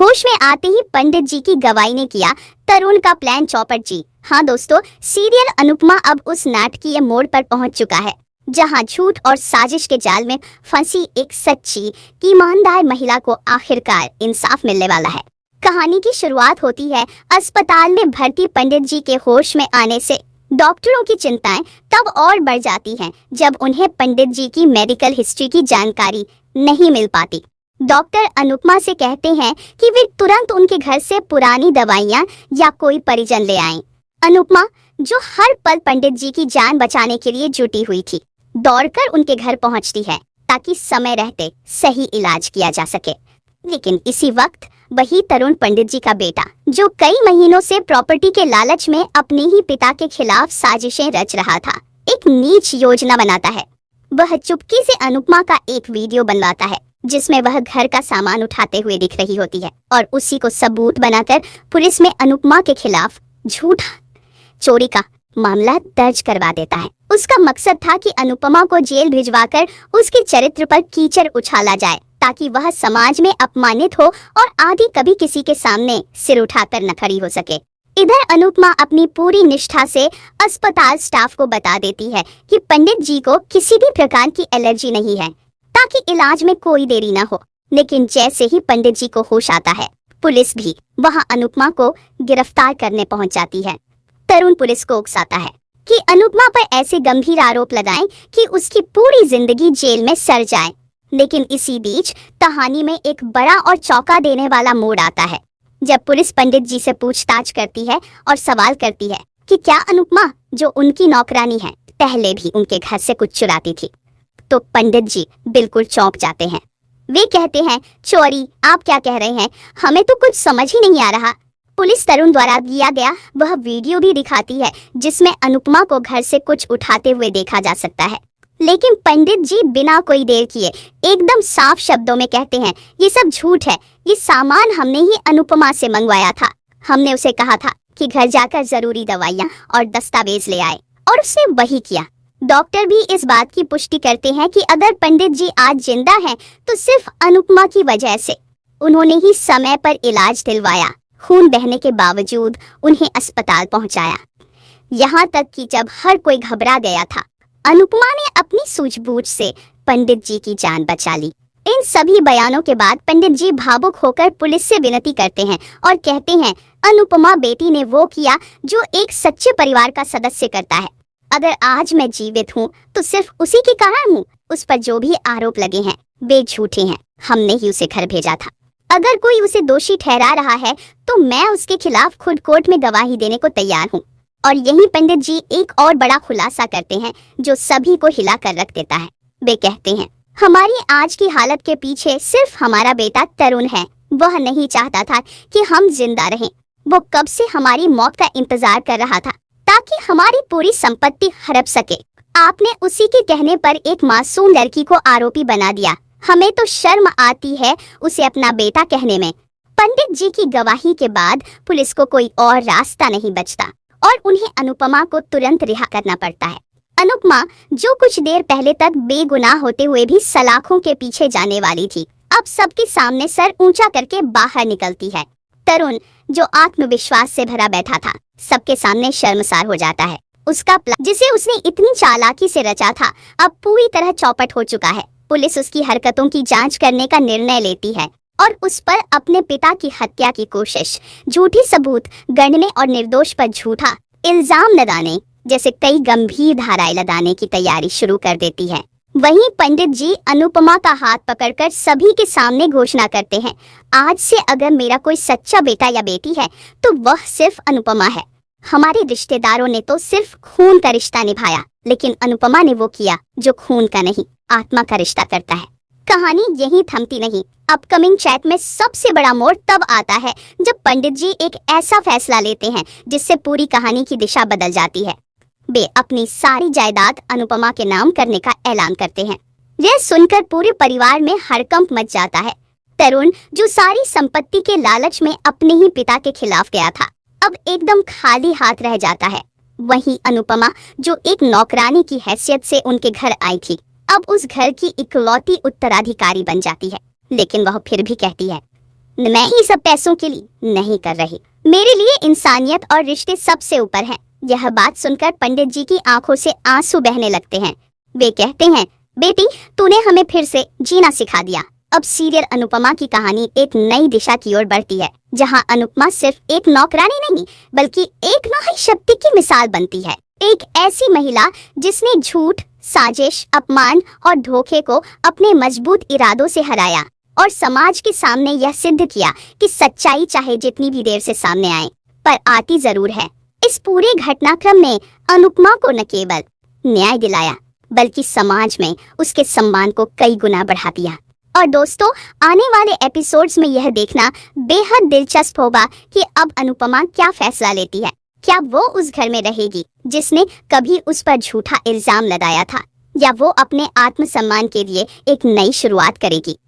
होश में आते ही पंडित जी की गवाही ने किया तरुण का प्लान चौपट जी। हाँ दोस्तों, सीरियल अनुपमा अब उस नाटकीय मोड़ पर पहुंच चुका है जहां झूठ और साजिश के जाल में फंसी एक सच्ची ईमानदार महिला को आखिरकार इंसाफ मिलने वाला है। कहानी की शुरुआत होती है अस्पताल में भर्ती पंडित जी के होश में आने से। डॉक्टरों की चिंताएं तब और बढ़ जाती हैं जब उन्हें पंडित जी की मेडिकल हिस्ट्री की जानकारी नहीं मिल पाती। डॉक्टर अनुपमा से कहते हैं कि वे तुरंत उनके घर से पुरानी दवाइयां या कोई परिजन ले आएं। अनुपमा, जो हर पल पंडित जी की जान बचाने के लिए जुटी हुई थी, दौड़कर उनके घर पहुंचती है ताकि समय रहते सही इलाज किया जा सके। लेकिन इसी वक्त वही तरुण पंडित जी का बेटा, जो कई महीनों से प्रॉपर्टी के लालच में अपने ही पिता के खिलाफ साजिशें रच रहा था, एक नीच योजना बनाता है। वह चुपके से अनुपमा का एक वीडियो बनवाता है जिसमें वह घर का सामान उठाते हुए दिख रही होती है और उसी को सबूत बनाकर पुलिस में अनुपमा के खिलाफ झूठा चोरी का मामला दर्ज करवा देता है। उसका मकसद था कि अनुपमा को जेल भिजवाकर उसके चरित्र पर कीचड़ उछाला जाए ताकि वह समाज में अपमानित हो और आगे कभी किसी के सामने सिर उठाकर न खड़ी हो सके। इधर अनुपमा अपनी पूरी निष्ठा से अस्पताल स्टाफ को बता देती है कि पंडित जी को किसी भी प्रकार की एलर्जी नहीं है ताकि इलाज में कोई देरी न हो। लेकिन जैसे ही पंडित जी को होश आता है, पुलिस भी वहां अनुपमा को गिरफ्तार करने पहुंच जाती है। तरुण पुलिस को उकसाता है कि अनुपमा पर ऐसे गंभीर आरोप लगाएं कि उसकी पूरी जिंदगी जेल में सड़ जाए। लेकिन इसी बीच कहानी में एक बड़ा और चौंका देने वाला मोड़ आता है जब पुलिस पंडित जी से पूछताछ करती है और सवाल करती है कि क्या अनुपमा, जो उनकी नौकरानी है, पहले भी उनके घर से कुछ चुराती थी। तो पंडित जी बिल्कुल चौंक जाते हैं। वे कहते हैं, चोरी? आप क्या कह रहे हैं? हमें तो कुछ समझ ही नहीं आ रहा। पुलिस तरुण द्वारा दिया गया वह वीडियो भी दिखाती है जिसमें अनुपमा को घर से कुछ उठाते हुए देखा जा सकता है। लेकिन पंडित जी बिना कोई देर किए एकदम साफ शब्दों में कहते हैं, ये सब झूठ है। ये सामान हमने ही अनुपमा से मंगवाया था। हमने उसे कहा था कि घर जाकर जरूरी दवाइयाँ और दस्तावेज ले आए और उसने वही किया। डॉक्टर भी इस बात की पुष्टि करते हैं कि अगर पंडित जी आज जिंदा हैं तो सिर्फ अनुपमा की वजह से। उन्होंने ही समय पर इलाज दिलवाया, खून बहने के बावजूद उन्हें अस्पताल पहुंचाया। यहाँ तक कि जब हर कोई घबरा गया था, अनुपमा ने अपनी सूझबूझ से पंडित जी की जान बचा ली। इन सभी बयानों के बाद पंडित जी भावुक होकर पुलिस से विनती करते हैं और कहते हैं, अनुपमा बेटी ने वो किया जो एक सच्चे परिवार का सदस्य करता है। अगर आज मैं जीवित हूँ तो सिर्फ उसी के कारण हूँ। उस पर जो भी आरोप लगे हैं वे झूठे हैं। हमने ही उसे घर भेजा था। अगर कोई उसे दोषी ठहरा रहा है तो मैं उसके खिलाफ खुद कोर्ट में गवाही देने को तैयार हूँ। और यही पंडित जी एक और बड़ा खुलासा करते हैं जो सभी को हिला कर रख देता है। वे कहते हैं, हमारी आज की हालत के पीछे सिर्फ हमारा बेटा तरुण है। वह नहीं चाहता था कि हम जिंदा रहें। वो कब से हमारी मौत का इंतजार कर रहा था ताकि हमारी पूरी संपत्ति हड़प सके। आपने उसी के कहने पर एक मासूम लड़की को आरोपी बना दिया। हमें तो शर्म आती है उसे अपना बेटा कहने में। पंडित जी की गवाही के बाद पुलिस को कोई और रास्ता नहीं बचता और उन्हें अनुपमा को तुरंत रिहा करना पड़ता है। अनुपमा, जो कुछ देर पहले तक बेगुनाह होते हुए भी सलाखों के पीछे जाने वाली थी, अब सबके सामने सर ऊंचा करके बाहर निकलती है। तरुण, जो आत्मविश्वास से भरा बैठा था, सबके सामने शर्मसार हो जाता है। उसका प्लान, जिसे उसने इतनी चालाकी से रचा था, अब पूरी तरह चौपट हो चुका है। पुलिस उसकी हरकतों की जांच करने का निर्णय लेती है और उस पर अपने पिता की हत्या की कोशिश, झूठी सबूत गढ़ने और निर्दोष पर झूठा इल्जाम लगाने जैसे कई गंभीर धाराएं लगाने की तैयारी शुरू कर देती है। वहीं पंडित जी अनुपमा का हाथ पकड़कर सभी के सामने घोषणा करते हैं, आज से अगर मेरा कोई सच्चा बेटा या बेटी है तो वह सिर्फ अनुपमा है। हमारे रिश्तेदारों ने तो सिर्फ खून का रिश्ता निभाया, लेकिन अनुपमा ने वो किया जो खून का नहीं, आत्मा का रिश्ता करता है। कहानी यहीं थमती नहीं। अपकमिंग चैट में सबसे बड़ा मोड़ तब आता है जब पंडित जी एक ऐसा फैसला लेते हैं जिससे पूरी कहानी की दिशा बदल जाती है। वे अपनी सारी जायदाद अनुपमा के नाम करने का ऐलान करते हैं। यह सुनकर पूरे परिवार में हड़कंप मच जाता है। तरुण, जो सारी संपत्ति के लालच में अपने ही पिता के खिलाफ गया था, अब एकदम खाली हाथ रह जाता है। वहीं अनुपमा, जो एक नौकरानी की हैसियत से उनके घर आई थी, अब उस घर की इकलौती उत्तराधिकारी बन जाती है। लेकिन वह फिर भी कहती है, मैं ही सब पैसों के लिए नहीं कर रही, मेरे लिए इंसानियत और रिश्ते सबसे ऊपर हैं। यह बात सुनकर पंडित जी की आंखों से आंसू बहने लगते हैं। वे कहते हैं, बेटी, तूने हमें फिर से जीना सिखा दिया। अब सीरियल अनुपमा की कहानी एक नई दिशा की ओर बढ़ती है, जहां अनुपमा सिर्फ एक नौकरानी नहीं बल्कि एक नारी शक्ति की मिसाल बनती है। एक ऐसी महिला जिसने झूठ, साजिश, अपमान और धोखे को अपने मजबूत इरादों से हराया और समाज के सामने यह सिद्ध किया कि सच्चाई चाहे जितनी भी देर से सामने आए पर आती जरूर है। इस पूरे घटनाक्रम ने अनुपमा को न केवल न्याय दिलाया बल्कि समाज में उसके सम्मान को कई गुना बढ़ा दिया। और दोस्तों, आने वाले एपिसोड्स में यह देखना बेहद दिलचस्प होगा कि अब अनुपमा क्या फैसला लेती है। क्या वो उस घर में रहेगी जिसने कभी उस पर झूठा इल्जाम लगाया था, या वो अपने आत्मसम्मान के लिए एक नई शुरुआत करेगी।